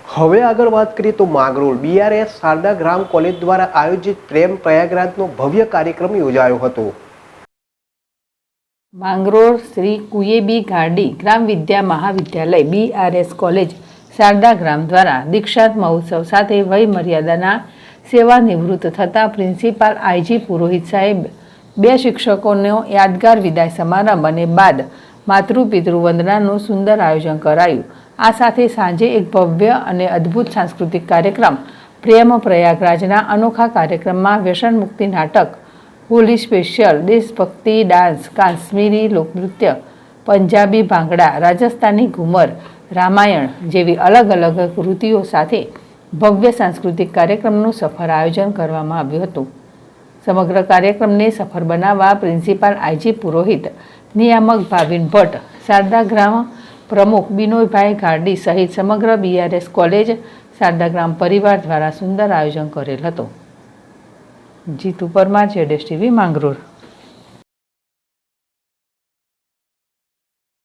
હવે આગળ વાત કરીએ તો માંગરોળ બીઆરએસ શારદા ગ્રામ કોલેજ દ્વારા આયોજિત પ્રેમ પ્રયાગરાજનો ભવ્ય કાર્યક્રમ યોજાયો હતો। માંગરોળ શ્રી કુયેબી ગાડી ગ્રામ વિદ્યા મહાવિદ્યાલય બીઆરએસ કોલેજ શારદા ગ્રામ દ્વારા દીક્ષાંત મહોત્સવ સાથે વય મર્યાદાના સેવાનિવૃત્ત થતા પ્રિન્સિપાલ આઈજી પુરોહિત સાહેબ, 2 શિક્ષકોનો યાદગાર વિદાય સમારંભ અને બાદ માતૃપિતૃ વંદનાનું સુંદર આયોજન કરાયું। આ સાથે સાંજે એક ભવ્ય અને અદ્ભુત સાંસ્કૃતિક કાર્યક્રમ પ્રેમ પ્રયાગરાજના અનોખા કાર્યક્રમમાં વ્યસન મુક્તિ નાટક, હોલી સ્પેશિયલ, દેશભક્તિ ડાન્સ, કાશ્મીરી લોકનૃત્ય, પંજાબી ભાંગડા, રાજસ્થાની ઘુમર, રામાયણ જેવી અલગ અલગ કૃતિઓ સાથે ભવ્ય સાંસ્કૃતિક કાર્યક્રમનું સફળ આયોજન કરવામાં આવ્યું હતું। સમગ્ર કાર્યક્રમને સફળ બનાવવા પ્રિન્સિપાલ આઈજી પુરોહિત, નિયામક ભાવિન ભટ્ટ, શારદા ગ્રામ પ્રમુખ બિનોયભાઈ ગાડી સહિત સમગ્ર બીઆરએસ કોલેજ શારદા ગ્રામ પરિવાર દ્વારા સુંદર આયોજન કરેલ હતું। જીતુ પરમાર, ZSTV માંગરોળ।